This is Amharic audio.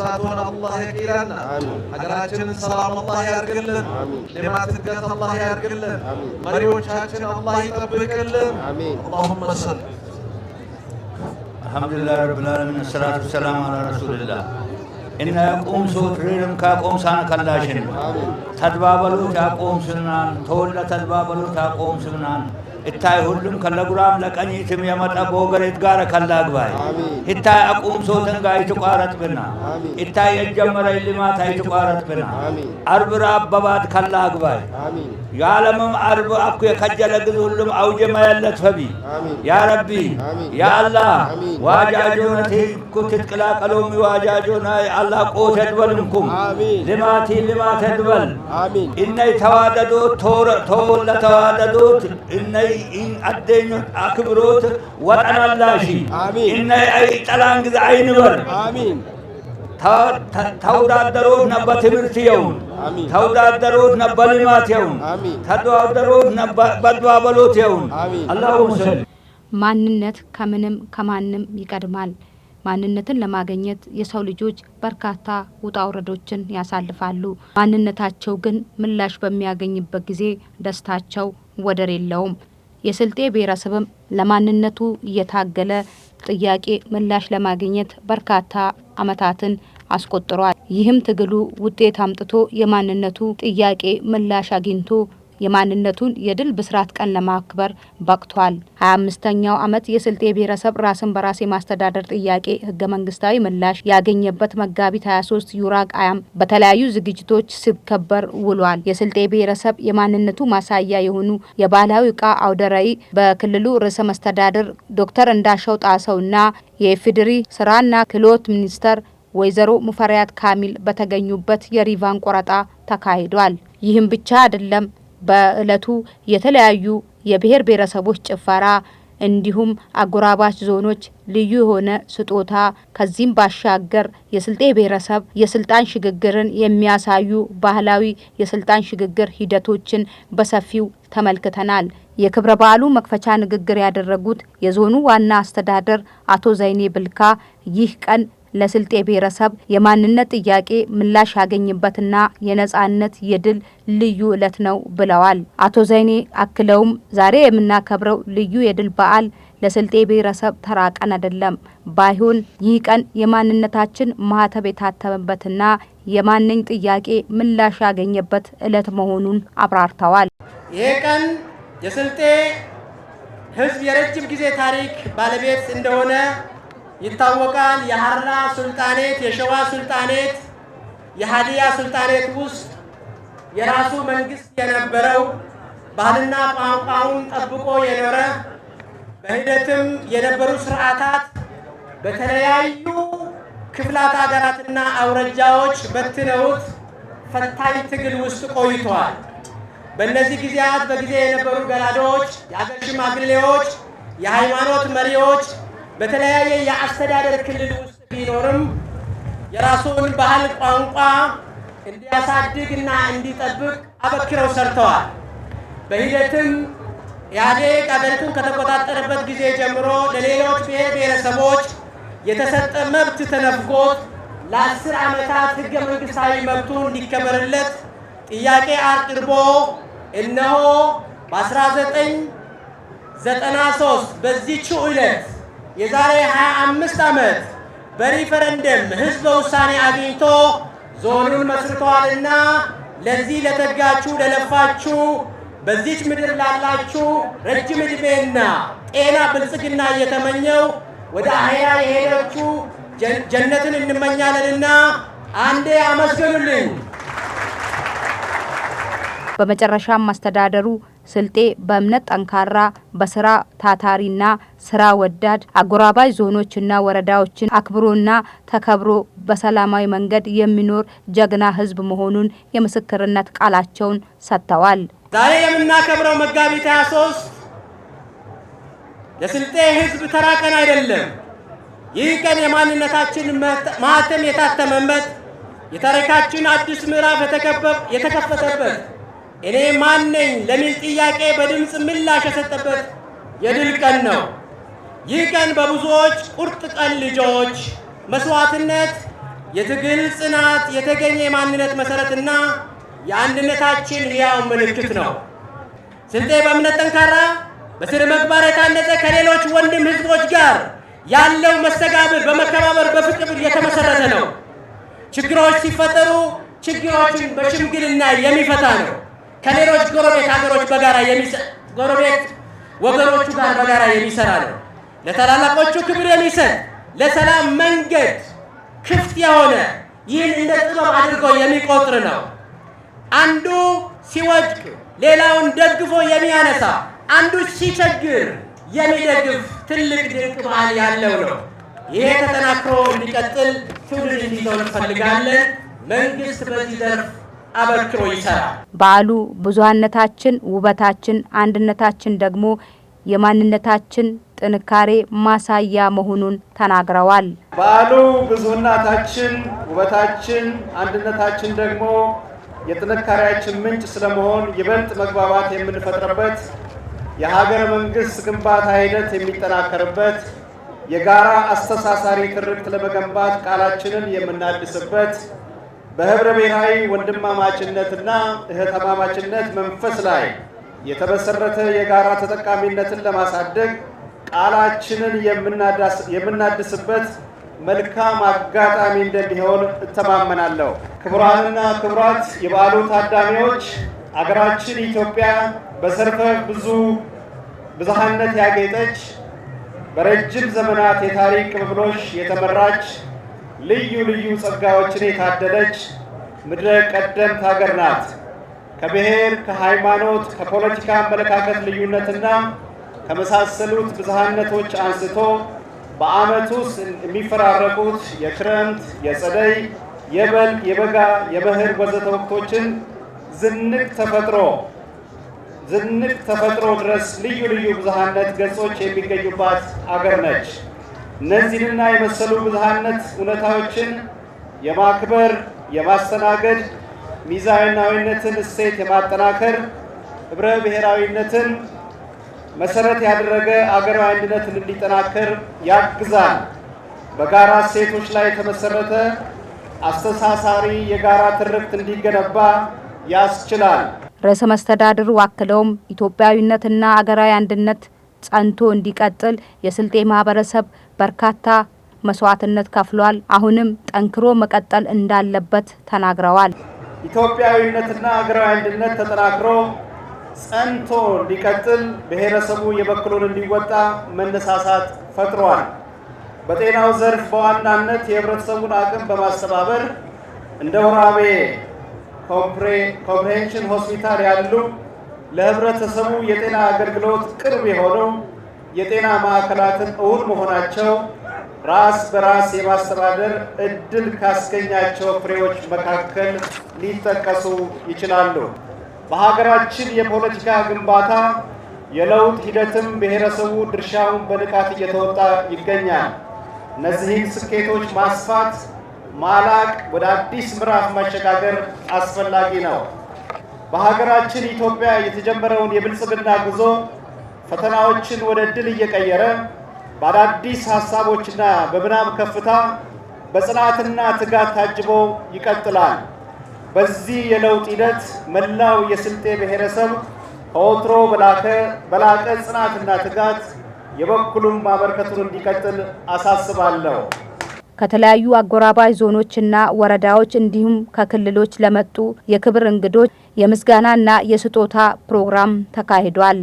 ነፍሳቱን አላህ ይቀይራልና ሀገራችንን ሰላም አላህ ያርግልን ልማት እድገት አላህ ያርግልን መሪዎቻችን አላህ ይጠብቅልን اللهم صل الحمد لله رب العالمين الصلاة والسلام على رسول الله إن قوم سوتريم كقوم سان كلاشين تدبابلو كقوم سنان تولى تدبابلو كقوم سنان إتاي هلهم كلا غرام لكني تم يمت أبو غريت غارة كلا غواي إتاي أقوم سوتن غاي تقارت بنا إتاي الجمر اللي ما تاي تقارت بنا أربع أبوات كلا غواي يعلمهم أربع أكو يخجل غزولهم أوجه ما يلت فبي يا ربي يا الله واجاجونا تي كتت كلا كلومي واجاجونا الله قوت أدولكم لما تدول إني تواددوا تول تواددوا إني إن أدين أكبروت وأنا الله شيء إني أي تلانج عين بر توداد درود نبات مرتيون توداد درود نباليمات يون توداد درود نبادوا بلوت يون اللهم صل ማንነት ከምንም ከማንም ይቀድማል ማንነትን ለማግኘት የሰው ልጆች በርካታ ውጣ ውረዶችን ያሳልፋሉ ማንነታቸው ግን ምላሽ በሚያገኝበት ጊዜ ደስታቸው ወደር የለውም የስልጤ ብሔረሰብም ለማንነቱ እየታገለ ጥያቄ ምላሽ ለማግኘት በርካታ አመታትን አስቆጥሯል ይህም ትግሉ ውጤት አምጥቶ የማንነቱ ጥያቄ ምላሽ አግኝቶ የማንነቱን የድል ብስራት ቀን ለማክበር በቅቷል 25ኛው አመት የስልጤ ብሔረሰብ ራስን በራስ የማስተዳደር ጥያቄ ህገ መንግስታዊ ምላሽ ያገኘበት መጋቢት 23 ዩራግ አያም በተለያዩ ዝግጅቶች ሲከበር ውሏል የስልጤ ብሔረሰብ የማንነቱ ማሳያ የሆኑ የባህላዊ ዕቃ አውደራይ በክልሉ ርዕሰ መስተዳድር ዶክተር እንዳሻው ጣሰውና የኢፌዴሪ ስራና ክህሎት ሚኒስተር ወይዘሮ ሙፈሪያት ካሚል በተገኙበት የሪቫን ቆረጣ ተካሂዷል ይህም ብቻ አይደለም በእለቱ የተለያዩ የብሔር ብሔረሰቦች ጭፈራ እንዲሁም አጎራባች ዞኖች ልዩ የሆነ ስጦታ ከዚህም ባሻገር የስልጤ ብሔረሰብ የስልጣን ሽግግርን የሚያሳዩ ባህላዊ የስልጣን ሽግግር ሂደቶችን በሰፊው ተመልክተናል የክብረ በዓሉ መክፈቻ ንግግር ያደረጉት የዞኑ ዋና አስተዳደር አቶ ዘይኔ ብልካ ይህ ቀን ለስልጤ ብሔረሰብ የማንነት ጥያቄ ምላሽ ያገኝበትና የነጻነት የድል ልዩ እለት ነው ብለዋል አቶ ዘይኔ አክለውም ዛሬ የምናከብረው ልዩ የድል በዓል ለስልጤ ብሔረሰብ ተራቀን አይደለም ባይሆን ይህ ቀን የማንነታችን ማህተብ የታተመበትና የማንኝ ጥያቄ ምላሽ ያገኘበት እለት መሆኑን አብራርተዋል ይህ ቀን የስልጤ ህዝብ የረጅም ጊዜ ታሪክ ባለቤት እንደሆነ ይታወቃል የሐራ ሱልጣኔት የሸዋ ሱልጣኔት የሃዲያ ሱልጣኔት ውስጥ የራሱ መንግስት የነበረው ባህልና ቋንቋውን ጠብቆ የኖረ በሂደትም የነበሩ ስርዓታት በተለያዩ ክፍላት ሀገራትና አውራጃዎች በትነውት ፈታኝ ትግል ውስጥ ቆይቷል በእነዚህ ጊዜያት በጊዜ የነበሩ ገላዶች የአገር ሽማግሌዎች የሃይማኖት መሪዎች በተለያየ የአስተዳደር ክልል ውስጥ ቢኖርም የራሱን ባህል ቋንቋ እንዲያሳድግና እንዲጠብቅ አበክረው ሰርተዋል በሂደትም ኢህአዴግ አገሪቱን ከተቆጣጠረበት ጊዜ ጀምሮ ለሌሎች ብሔር ብሔረሰቦች የተሰጠ መብት ተነፍጎት ለ10 ዓመታት ህገ መንግስታዊ መብቱ እንዲከበርለት ጥያቄ አቅርቦ እነሆ በ1993 በዚህ ዕለት የዛሬ 25 ዓመት በሪፈረንደም ህዝብ ውሳኔ አግኝቶ ዞኑን መስርቷልና ለዚህ ለተጋችሁ ለለፋችሁ በዚች ምድር ላላችሁ ረጅም ዕድሜና ጤና ብልጽግና እየተመኘው ወደ አህያ የሄዳችሁ ጀነትን እንመኛለንና አንዴ አመስግኑልኝ በመጨረሻም ማስተዳደሩ ስልጤ በእምነት ጠንካራ በስራ ታታሪና ስራ ወዳድ አጎራባይ ዞኖችና ወረዳዎችን አክብሮና ተከብሮ በሰላማዊ መንገድ የሚኖር ጀግና ህዝብ መሆኑን የምስክርነት ቃላቸውን ሰጥተዋል ዛሬ የምናከብረው መጋቢት 23 ለስልጤ ህዝብ ተራቀን አይደለም ይህ ቀን የማንነታችን ማህተም የታተመበት የታሪካችን አዲስ ምዕራፍ የተከፈተበት እኔ ማን ነኝ ለሚል ጥያቄ በድምጽ ምላሽ የሰጠበት የድል ቀን ነው ይህ ቀን በብዙዎች ቁርጥ ቀን ልጆች መስዋዕትነት የትግል ጽናት የተገኘ የማንነት መሰረትና የአንድነታችን ሕያው ምልክት ነው። ስልጤ በእምነት ጠንካራ፣ በስነ ምግባር የታነጸ ከሌሎች ወንድም ህዝቦች ጋር ያለው መስተጋብር በመከባበር በፍቅር የተመሰረተ ነው። ችግሮች ሲፈጠሩ ችግሮችን በሽምግልና የሚፈታ ነው። ከሌሎች ጎረቤት ሀገሮች ጎረቤት ወገኖቹ ጋር በጋራ የሚሰራ ነው። ለታላላቆቹ ክብር የሚሰጥ ለሰላም መንገድ ክፍት የሆነ ይህን እንደ ጥበብ አድርጎ የሚቆጥር ነው። አንዱ ሲወድቅ ሌላውን ደግፎ የሚያነሳ፣ አንዱ ሲቸግር የሚደግፍ ትልቅ ድንቅ ባህል ያለው ነው። ይሄ ተጠናክሮ እንዲቀጥል ትውልድ እንዲይዘው እንፈልጋለን። መንግስት በዚህ ዘርፍ አበክሮ ይሰራል። በዓሉ ብዙሃነታችን ውበታችን፣ አንድነታችን ደግሞ የማንነታችን ጥንካሬ ማሳያ መሆኑን ተናግረዋል። በዓሉ ብዙሃነታችን ውበታችን፣ አንድነታችን ደግሞ የጥንካሬያችን ምንጭ ስለመሆን ይበልጥ መግባባት የምንፈጥርበት፣ የሀገረ መንግስት ግንባታ ሂደት የሚጠናከርበት፣ የጋራ አስተሳሳሪ ትርክት ለመገንባት ቃላችንን የምናድስበት፣ በህብረ ብሔራዊ ወንድማማችነትና እህትማማችነት መንፈስ ላይ የተመሰረተ የጋራ ተጠቃሚነትን ለማሳደግ ቃላችንን የምናድስበት መልካም አጋጣሚ እንደሚሆን እተማመናለሁ። ክቡራንና ክቡራት የበዓሉ ታዳሚዎች፣ አገራችን ኢትዮጵያ በዘርፈ ብዙ ብዝሃነት ያጌጠች በረጅም ዘመናት የታሪክ ቅብብሎሽ የተመራች ልዩ ልዩ ጸጋዎችን የታደለች ምድረ ቀደምት ሀገር ናት። ከብሔር፣ ከሃይማኖት፣ ከፖለቲካ አመለካከት ልዩነትና ከመሳሰሉት ብዝሃነቶች አንስቶ በዓመት ውስጥ የሚፈራረቁት የክረምት፣ የጸደይ፣ የበልግ፣ የበጋ፣ የመኸር ወዘተ ወቅቶችን ዝንቅ ተፈጥሮ ድረስ ልዩ ልዩ ብዝሃነት ገጾች የሚገኙባት አገር ነች። እነዚህንና የመሰሉ ብዝሃነት እውነታዎችን የማክበር፣ የማስተናገድ፣ ሚዛናዊነትን እሴት የማጠናከር፣ ህብረ ብሔራዊነትን መሰረት ያደረገ አገራዊ አንድነትን እንዲጠናከር ያግዛል። በጋራ እሴቶች ላይ የተመሰረተ አስተሳሳሪ የጋራ ትርክት እንዲገነባ ያስችላል። ርዕሰ መስተዳድሩ አክለውም ኢትዮጵያዊነትና አገራዊ አንድነት ጸንቶ እንዲቀጥል የስልጤ ማህበረሰብ በርካታ መስዋዕትነት ከፍሏል፣ አሁንም ጠንክሮ መቀጠል እንዳለበት ተናግረዋል። ኢትዮጵያዊነትና አገራዊ አንድነት ተጠናክሮ ጸንቶ እንዲቀጥል ብሔረሰቡ የበኩሉን እንዲወጣ መነሳሳት ፈጥሯል። በጤናው ዘርፍ በዋናነት የህብረተሰቡን አቅም በማስተባበር እንደ ወራቤ ኮምፕሬሄንሽን ሆስፒታል ያሉ ለህብረተሰቡ የጤና አገልግሎት ቅርብ የሆኑ የጤና ማዕከላትን እውን መሆናቸው ራስ በራስ የማስተዳደር እድል ካስገኛቸው ፍሬዎች መካከል ሊጠቀሱ ይችላሉ። በሀገራችን የፖለቲካ ግንባታ የለውጥ ሂደትም ብሔረሰቡ ድርሻውን በንቃት እየተወጣ ይገኛል። እነዚህን ስኬቶች ማስፋት፣ ማላቅ፣ ወደ አዲስ ምዕራፍ ማሸጋገር አስፈላጊ ነው። በሀገራችን ኢትዮጵያ የተጀመረውን የብልጽግና ጉዞ ፈተናዎችን ወደ ድል እየቀየረ በአዳዲስ ሀሳቦችና በምናብ ከፍታ በጽናትና ትጋት ታጅቦ ይቀጥላል። በዚህ የለውጥ ሂደት መላው የስልጤ ብሔረሰብ ከወትሮ በላቀ ጽናትና ትጋት የበኩሉን ማበርከቱን እንዲቀጥል አሳስባለሁ። ከተለያዩ አጎራባይ ዞኖችና ወረዳዎች እንዲሁም ከክልሎች ለመጡ የክብር እንግዶች የምስጋናና የስጦታ ፕሮግራም ተካሂዷል።